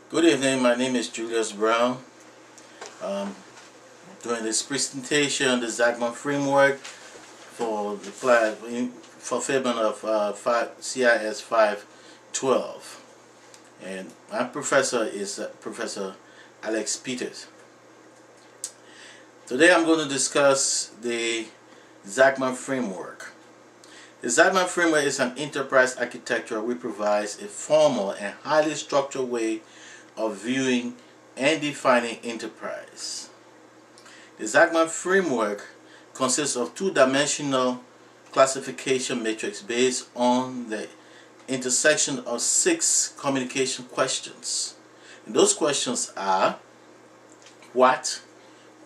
Good evening, my name is Julius Brown. Um, Doing this presentation on the Zachman Framework for the fulfillment of CIS 512. And my professor is Professor Alex Peters. Today I'm going to discuss the Zachman Framework. The Zachman Framework is an enterprise architecture which provides a formal and highly structured way of viewing and defining enterprise. The Zachman Framework consists of two-dimensional classification matrix based on the intersection of 6 communication questions. And those questions are what,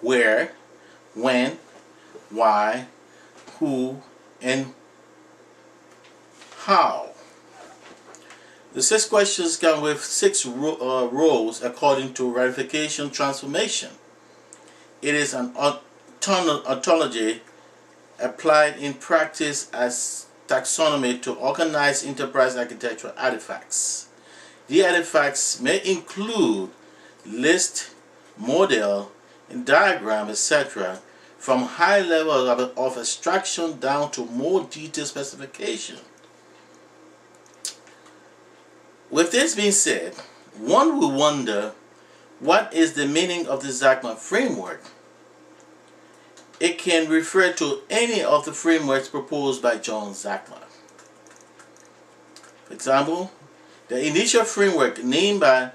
where, when, why, who, and how. The 6 questions come with 6 roles according to ratification transformation. It is an ontology applied in practice as taxonomy to organize enterprise architectural artifacts. The artifacts may include list, model, and diagram, etc., from high level of abstraction down to more detailed specification. With this being said, one will wonder, what is the meaning of the Zachman Framework? It can refer to any of the frameworks proposed by John Zachman. For example, the initial framework named a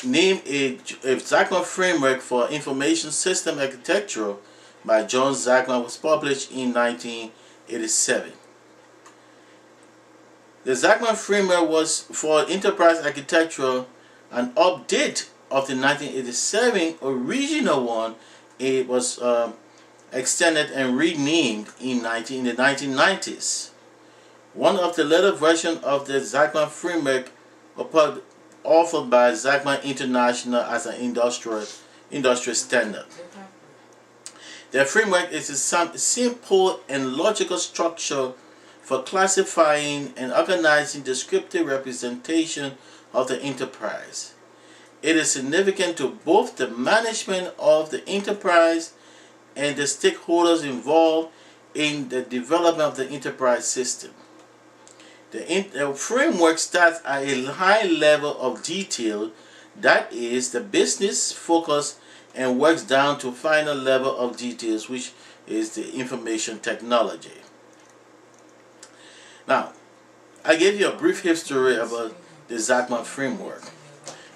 Zachman Framework for Information System Architecture by John Zachman was published in 1987. The Zachman Framework was for enterprise architecture an update of the 1987 original one. It was extended and renamed in the 1990s. One of the later versions of the Zachman Framework was offered by Zachman International as an industry standard. The framework is a simple and logical structure for classifying and organizing descriptive representation of the enterprise. It is significant to both the management of the enterprise and the stakeholders involved in the development of the enterprise system. The framework starts at a high level of detail, that is the business focus, and works down to final level of details, which is the information technology. Now, I gave you a brief history about the Zachman Framework.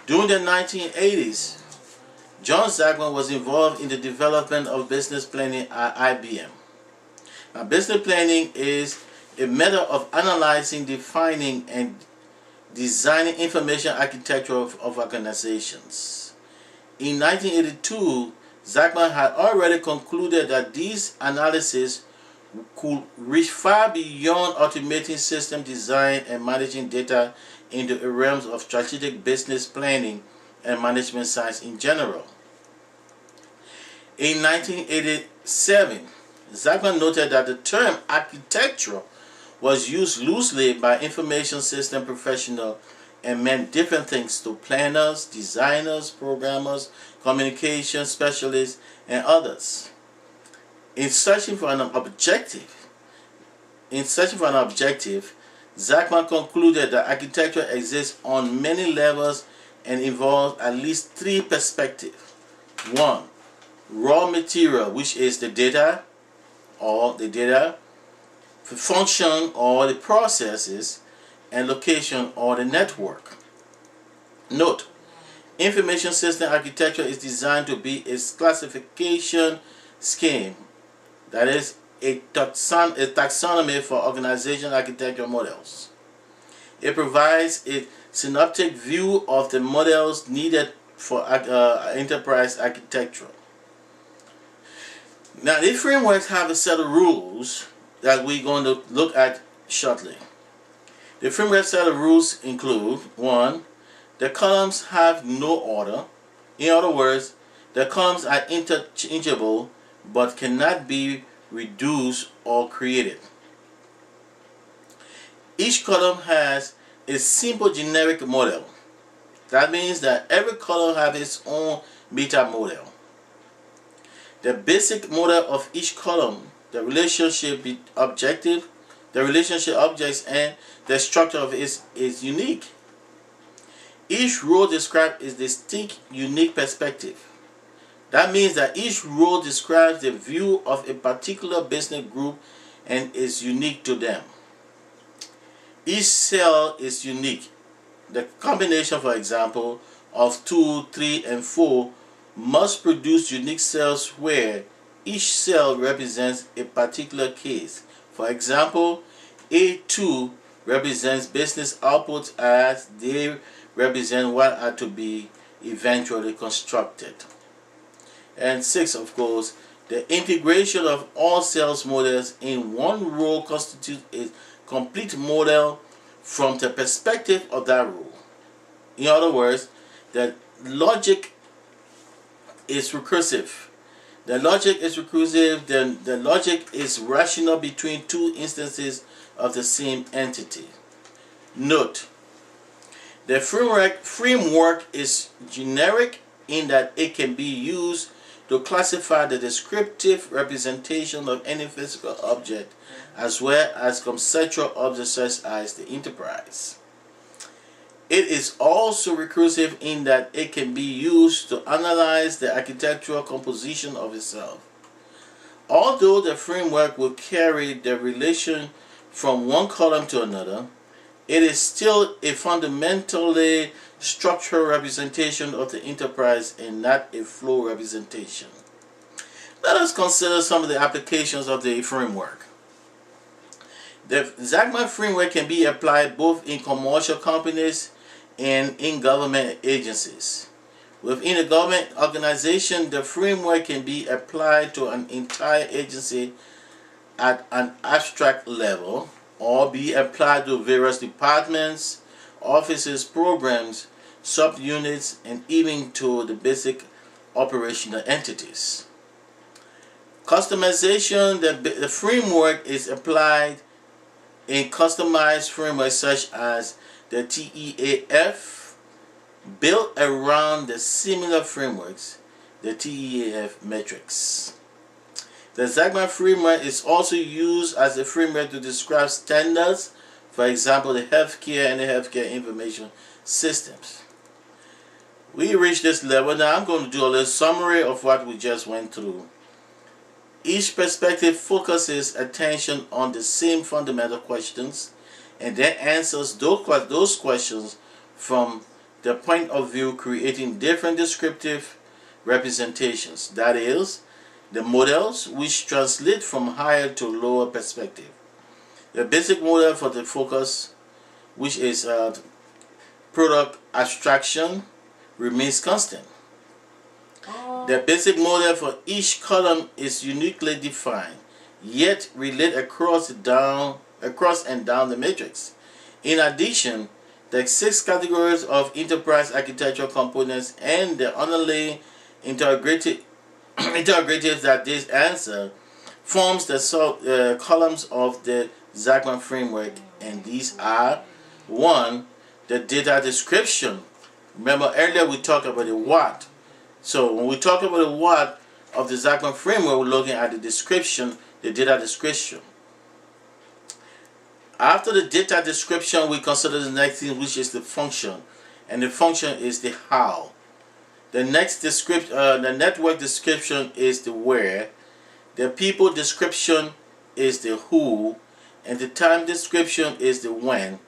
During the 1980s, John Zachman was involved in the development of business planning at IBM. Now, business planning is a method of analyzing, defining, and designing information architecture of organizations. In 1982, Zachman had already concluded that these analyses could reach far beyond automating system design and managing data into the realms of strategic business planning and management science in general. In 1987, Zachman noted that the term architecture was used loosely by information system professionals and meant different things to planners, designers, programmers, communication specialists, and others. In searching for an objective, Zachman concluded that architecture exists on many levels and involves at least 3 perspectives. 1. Raw material, which is the data, function or the processes, and location or the network. Note, information system architecture is designed to be a classification scheme, that is a taxonomy for organization architecture models. It provides a synoptic view of the models needed for enterprise architecture. Now, these frameworks have a set of rules that we're going to look at shortly. The framework set of rules include: 1. The columns have no order. In other words, the columns are interchangeable but cannot be reduced or created. Each column has a simple generic model. That means that every column has its own meta model. The basic model of each column, the relationship objects, and the structure of it is unique. Each row describes a distinct, unique perspective. That means that each row describes the view of a particular business group and is unique to them. Each cell is unique. The combination, for example, of 2, 3, and 4 must produce unique cells where each cell represents a particular case. For example, A2 represents business output as they represent what are to be eventually constructed. And 6, of course, the integration of all sales models in one row constitutes a complete model from the perspective of that row. In other words, the logic is recursive. The logic is rational between two instances of the same entity. Note, the framework is generic in that it can be used to classify the descriptive representation of any physical object as well as conceptual objects such as the enterprise. It is also recursive in that it can be used to analyze the architectural composition of itself. Although the framework will carry the relation from one column to another, it is still a fundamentally structural representation of the enterprise and not a flow representation. Let us consider some of the applications of the framework. The Zachman Framework can be applied both in commercial companies and in government agencies. Within a government organization, the framework can be applied to an entire agency at an abstract level, or be applied to various departments, offices, programs, subunits, and even to the basic operational entities. Customization, the framework is applied in customized frameworks such as the TEAF, built around the similar frameworks, the TEAF metrics. The Zachman Framework is also used as a framework to describe standards, for example, the healthcare and the healthcare information systems. We reached this level. Now I'm going to do a little summary of what we just went through. Each perspective focuses attention on the same fundamental questions and then answers those questions from the point of view, creating different descriptive representations. That is, the models which translate from higher to lower perspective. The basic model for the focus, which is product abstraction, remains constant. The basic model for each column is uniquely defined, yet relate across and down the matrix. In addition, the 6 categories of enterprise architectural components and the underlying integratives that this answer forms the columns of the Zachman Framework, and these are: 1. The data description. Remember earlier we talked about the what. So when we talk about the what of the Zachman Framework, we're looking at the description, the data description. After the data description, we consider the next thing, which is the function, and the function is the how. The next the network description is the where. The people description is the who, and the time description is the when.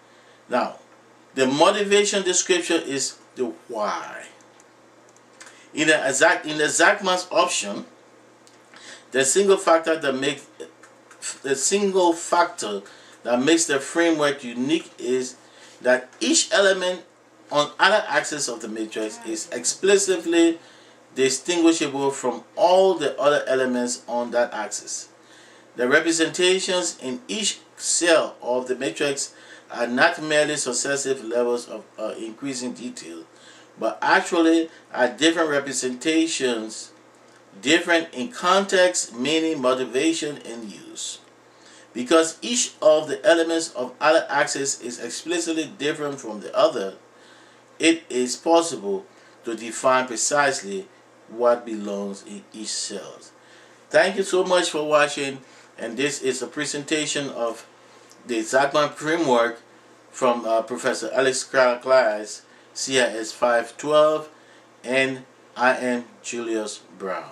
Now, the motivation description is the why. In the Zachman's option, the single factor that makes the framework unique is that each element on either axis of the matrix is explicitly distinguishable from all the other elements on that axis. The representations in each cell of the matrix are not merely successive levels of increasing detail, but actually are different representations, different in context, meaning, motivation, and use. Because each of the elements of either axis is explicitly different from the other, it is possible to define precisely what belongs in each cell. Thank you so much for watching, and this is a presentation of the Zachman Framework from Professor Alex class, CIS 512, and I am Julius Brown.